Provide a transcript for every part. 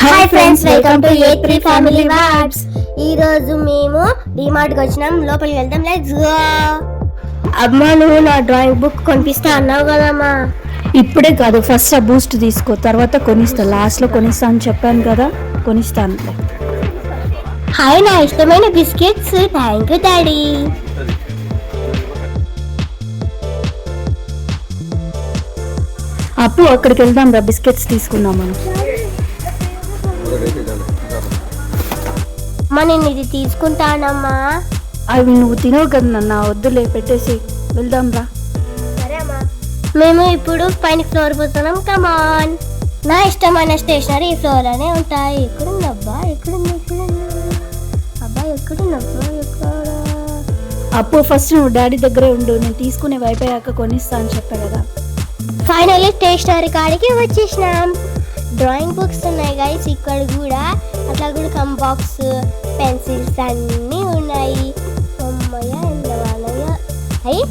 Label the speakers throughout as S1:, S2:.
S1: Hi friends, welcome to A3 family vibes. ఈ రోజు మేము డిమార్ట్ కి వచ్చినాం. లోపలికి వెళ్దాం, లెట్స్ గో. అమ్మా, నువ్వు నా డ్రాయింగ్ బుక్ కొనిపిస్తా అన్నావు కదమ్మా.
S2: ఇప్పుడే కాదు, ఫస్ట్ ఆ బూస్ట్ తీసుకో, తర్వాత కొనిస్తా. లాస్ట్ లో కొనిస్తా అని చెప్పాను కదా, కొనిస్తాను.
S1: హాయ్, నా ఇష్టమైన బిస్కెట్స్. Thank you daddy.
S2: అప్పు, అక్కడికి వెళ్దాం రా, బిస్కెట్స్ తీసుకుందాం మనం.
S1: అమ్మా, నేను ఇది తీసుకుంటానమ్మా.
S2: అవి నువ్వు తినవు కదా నాన్న, వద్దులే, పెట్టేసి వెళ్దాం రా.
S1: సరే అమ్మా. మేము ఇప్పుడు పైన ఫ్లోర్ పోతున్నాం, కమాన్. నా ఇష్టమైన స్టేషనరీ ఈ ఫ్లోర్ అనే ఉంటాయి. ఎక్కడుందబ్బా, అబ్బా ఎక్కడుందబ్బా, ఎక్కడ?
S2: అప్పు, ఫస్ట్ నువ్వు డాడీ దగ్గరే ఉండు, నేను తీసుకునే అయిపోయాక కొనిస్తా అని చెప్పా కదా.
S1: ఫైనల్లీ స్టేషనరీ కాడికి వచ్చేసినాం. డ్రాయింగ్ బుక్స్ ఉన్నాయి గైస్ ఇక్కడ కూడా. అట్లా కూడా కంబాక్స్, పెన్సిల్స్ అన్నీ ఉన్నాయి. అమ్మయ్య, ఎంతవానయ్య. అయ్యి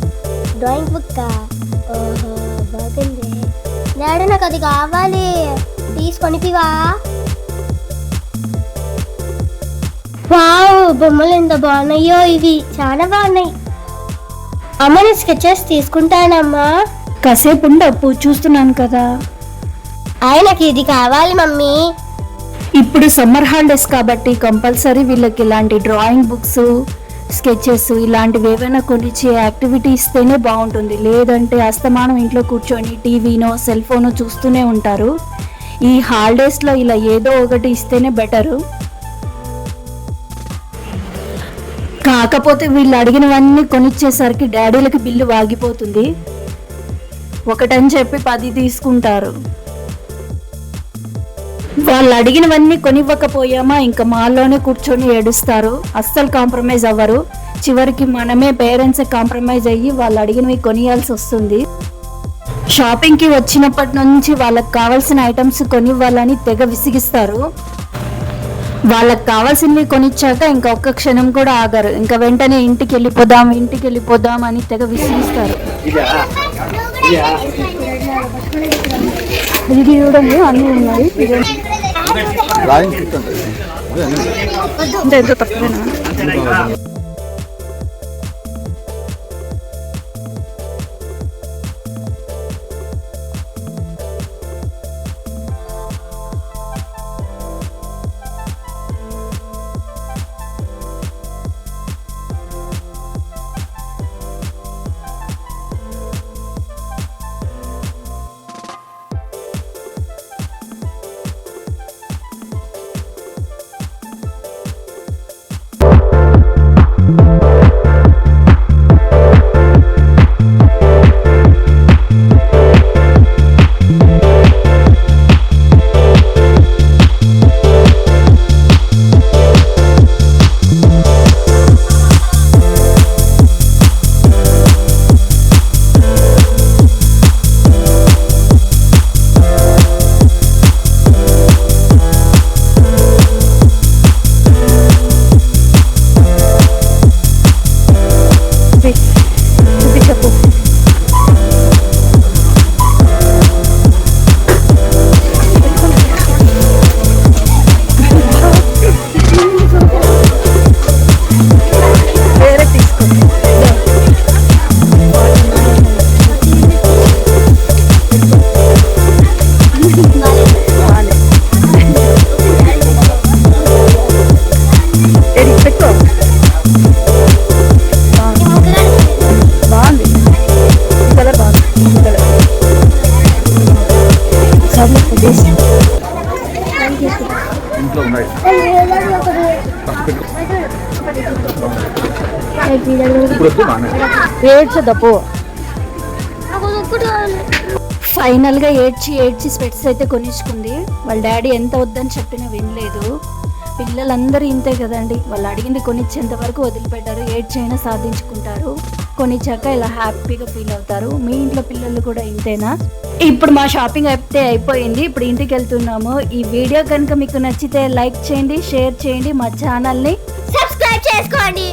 S1: డ్రాయింగ్ బుక్. ఓహో, బాగుంది డాడీ, నాకు అది కావాలి, తీసుకొనిపివా? వావ్, బొమ్మలు ఎంత బాగున్నాయో, ఇవి చాలా బాగున్నాయి. అమ్మ, నేను స్కెచెస్ తీసుకుంటానమ్మా.
S2: కాసేపు ఉండు అప్పు, చూస్తున్నాను కదా.
S1: ఆయనకి ఇది కావాలి మమ్మీ.
S2: ఇప్పుడు సమ్మర్ హాలిడేస్ కాబట్టి కంపల్సరీ వీళ్ళకి ఇలాంటి డ్రాయింగ్ బుక్స్, స్కెచెస్ ఇలాంటివి ఏవైనా కొనిచ్చే యాక్టివిటీ ఇస్తేనే బాగుంటుంది. లేదంటే అస్తమానం ఇంట్లో కూర్చొని టీవీనో సెల్ ఫోనో చూస్తూనే ఉంటారు. ఈ హాలిడేస్లో ఇలా ఏదో ఒకటి ఇస్తేనే బెటరు. కాకపోతే వీళ్ళు అడిగినవన్నీ కొనిచ్చేసరికి డాడీలకి బిల్లు వాగిపోతుంది. ఒకటని చెప్పి 10 తీసుకుంటారు. వాళ్ళు అడిగినవన్నీ కొనివ్వకపోయామా ఇంకా మాల్లోనే కూర్చొని ఏడుస్తారు. అస్సలు కాంప్రమైజ్ అవ్వరు. చివరికి మనమే పేరెంట్స్ కాంప్రమైజ్ అయ్యి వాళ్ళు అడిగినవి కొనియాల్సి వస్తుంది. షాపింగ్కి వచ్చినప్పటి నుంచి వాళ్ళకి కావాల్సిన ఐటమ్స్ కొనివ్వాలని తెగ విసిగిస్తారు. వాళ్ళకి కావాల్సినవి కొనిచ్చాక ఇంకా ఒక్క క్షణం కూడా ఆగరు. ఇంకా వెంటనే ఇంటికి వెళ్ళిపోదాం అని తెగ విసిగిస్తారు. ఇది చూడండి, అన్నీ ఉన్నాయి. అంటే ఎంతో తక్కువేనా? ఫైనల్ గా ఏడ్చి స్పెట్స్ అయితే కొనిచ్చుకుంది. వాళ్ళ డాడీ ఎంత వద్దని చెప్పినా వినలేదు. పిల్లలందరూ ఇంతే కదండి, వాళ్ళు అడిగింది కొనిచ్చేంత వరకు వదిలిపెట్టారు. ఏడ్చైనా సాధించుకుంటారు. కొనిచ్చాక ఇలా హ్యాపీగా ఫీల్ అవుతారు. మీ ఇంట్లో పిల్లలు కూడా ఇంతేనా? ఇప్పుడు మా షాపింగ్ అయితే అయిపోయింది. ఇప్పుడు ఇంటికి వెళ్తున్నాము. ఈ వీడియో కనుక మీకు నచ్చితే లైక్ చేయండి, షేర్ చేయండి, మా ఛానల్ని
S1: సబ్స్క్రైబ్ చేసుకోండి.